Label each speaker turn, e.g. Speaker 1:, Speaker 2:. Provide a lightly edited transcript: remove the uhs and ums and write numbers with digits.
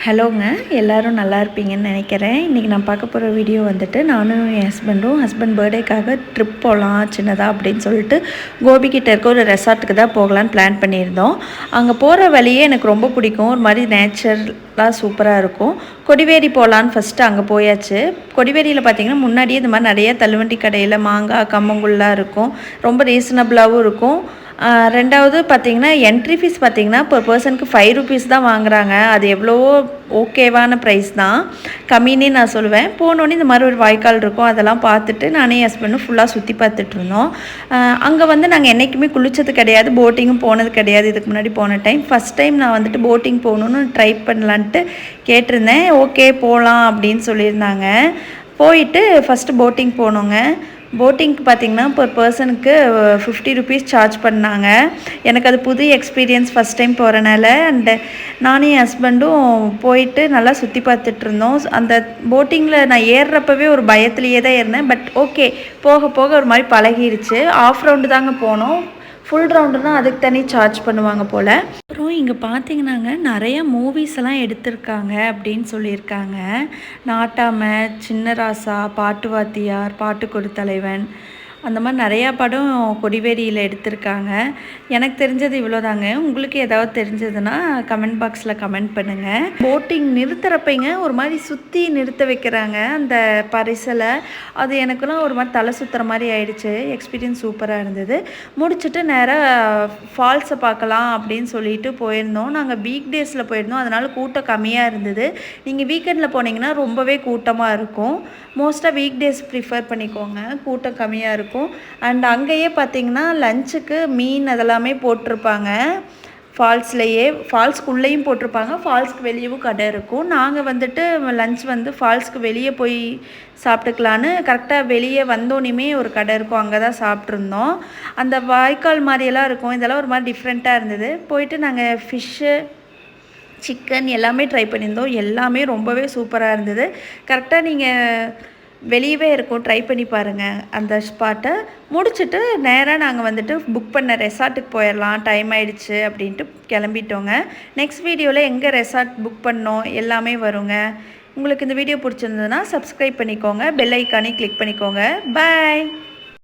Speaker 1: ஹலோங்க, எல்லோரும் நல்லா இருப்பீங்கன்னு நினைக்கிறேன். இன்றைக்கி நான் பார்க்க போகிற வீடியோ வந்துட்டு நானும் என் ஹஸ்பண்ட் பர்த்டேக்காக ட்ரிப் போகலாம் சின்னதாக அப்படின்னு சொல்லிட்டு கோபிக்கிட்ட இருக்க ஒரு ரெசார்ட்டுக்கு தான் போகலான்னு பிளான் பண்ணியிருந்தோம். அங்கே போகிற வழியே எனக்கு ரொம்ப பிடிக்கும். ஒரு மாதிரி நேச்சுரலாக சூப்பராக இருக்கும். கொடிவேரி போகலான்னு ஃபஸ்ட்டு அங்கே போயாச்சு. கொடிவேரியில் பார்த்திங்கன்னா முன்னாடியே இந்த மாதிரி நிறைய தள்ளுவண்டி கடையில் மாங்காய் கம்மங்குள்ளாக இருக்கும். ரொம்ப ரீசனபிளாகவும் இருக்கும். ரெண்டாவது பார்த்திங்கன்னா என்ட்ரி ஃபீஸ் பார்த்திங்கன்னா per பர்சனுக்கு ₹5 தான் வாங்குகிறாங்க. அது எவ்வளவோ ஓகேவான ப்ரைஸ் தான், கம்மின்னே நான் சொல்லுவேன். போனோடனே இந்த மாதிரி ஒரு வாய்க்கால் இருக்கும், அதெல்லாம் பார்த்துட்டு நானே ஹஸ்பண்டும் ஃபுல்லாக சுற்றி பார்த்துட்ருந்தோம். அங்கே வந்து நாங்கள் என்றைக்குமே குளித்தது கிடையாது, போட்டிங்கும் போனது கிடையாது. இதுக்கு முன்னாடி போன டைம் ஃபஸ்ட் டைம் நான் வந்துட்டு போட்டிங் போகணுன்னு ட்ரை பண்ணலான்ட்டு கேட்டிருந்தேன். ஓகே போகலாம் அப்படின்னு சொல்லியிருந்தாங்க. போயிட்டு ஃபஸ்ட்டு போட்டிங் போனோங்க. போட்டிங்க்கு பார்த்திங்கன்னா per பர்சனுக்கு ₹50 சார்ஜ் பண்ணாங்க. எனக்கு அது புது எக்ஸ்பீரியன்ஸ் ஃபஸ்ட் டைம் போகிறனால. அண்டு நானும் என் ஹஸ்பண்டும் போயிட்டு நல்லா சுற்றி பார்த்துட்ருந்தோம். அந்த போட்டிங்கில் நான் ஏறுறப்பவே ஒரு பயத்துலேயே தான் ஏறினேன். பட் ஓகே, போக போக ஒரு மாதிரி பழகிருச்சு. ஆஃப் ரவுண்டு தாங்க போனோம். ஃபுல் ரவுண்டுனா அதுக்கு தனி சார்ஜ் பண்ணுவாங்க போல். அப்புறம் இங்கே பார்த்தீங்கன்னாங்க நிறைய மூவிஸ் எல்லாம் எடுத்திருக்காங்க அப்படின்னு சொல்லியிருக்காங்க. நாட்டாமை, சின்ன ராசா, பாட்டு வாத்தியார், பாட்டுக்கொரு தலைவன், அந்த மாதிரி நிறையா படம் கொடிவேரியில் எடுத்திருக்காங்க. எனக்கு தெரிஞ்சது இவ்வளோதாங்க. உங்களுக்கு ஏதாவது தெரிஞ்சதுன்னா கமெண்ட் பாக்ஸில் கமெண்ட் பண்ணுங்கள். போட்டிங் நிறுத்துறப்பைங்க ஒரு மாதிரி சுற்றி நிறுத்த வைக்கிறாங்க அந்த பரிசலை. அது எனக்குலாம் ஒரு மாதிரி தலை சுற்றுற மாதிரி ஆயிடுச்சு. எக்ஸ்பீரியன்ஸ் சூப்பராக இருந்தது. முடிச்சுட்டு நேராக ஃபால்ஸை பார்க்கலாம் அப்படின்னு சொல்லிட்டு போயிருந்தோம். நாங்கள் வீக் டேஸில் போயிருந்தோம், அதனால் கூட்டம் கம்மியாக இருந்தது. நீங்கள் வீக்கெண்டில் போனீங்கன்னா ரொம்பவே கூட்டமாக இருக்கும். மோஸ்ட்டாக வீக் டேஸ் ப்ரிஃபர் பண்ணிக்கோங்க, கூட்டம் கம்மியாக இருக்கும். அண்ட் அங்கேயே பார்த்தீங்கன்னா லஞ்சுக்கு மீன் அதெல்லாமே போட்டிருப்பாங்க. ஃபால்ஸ்லேயே ஃபால்ஸ்க்குள்ளேயும் போட்டிருப்பாங்க, ஃபால்ஸ்க்கு வெளியவும் கடை இருக்கும். நாங்கள் வந்துட்டு லஞ்ச் வந்து ஃபால்ஸ்க்கு வெளியே போய் சாப்பிட்டுக்கலான்னு கரெக்டாக வெளியே வந்தோன்னே ஒரு கடை இருக்கும், அங்கே தான் சாப்பிட்ருந்தோம். அந்த வாய்க்கால் மாதிரியெல்லாம் இருக்கும். இதெல்லாம் ஒரு மாதிரி டிஃப்ரெண்ட்டாக இருந்தது. போயிட்டு நாங்கள் ஃபிஷ்ஷு, சிக்கன் எல்லாமே ட்ரை பண்ணியிருந்தோம். எல்லாமே ரொம்பவே சூப்பராக இருந்தது. கரெக்டாக நீங்கள் வெளியவே இருக்கும், ட்ரை பண்ணி பாருங்கள் அந்த ஸ்பாட்டை. முடிச்சுட்டு நேராக நாங்கள் வந்துட்டு புக் பண்ண ரெசார்ட்டுக்கு போயிடலாம், டைம் ஆகிடுச்சு அப்படின்ட்டு கிளம்பிட்டோங்க. நெக்ஸ்ட் வீடியோவில் எங்கே ரெசார்ட் புக் பண்ணோம் எல்லாமே வருங்க. உங்களுக்கு இந்த வீடியோ பிடிச்சிருந்ததுன்னா சப்ஸ்கிரைப் பண்ணிக்கோங்க, பெல் ஐக்கானே கிளிக் பண்ணிக்கோங்க. பாய்.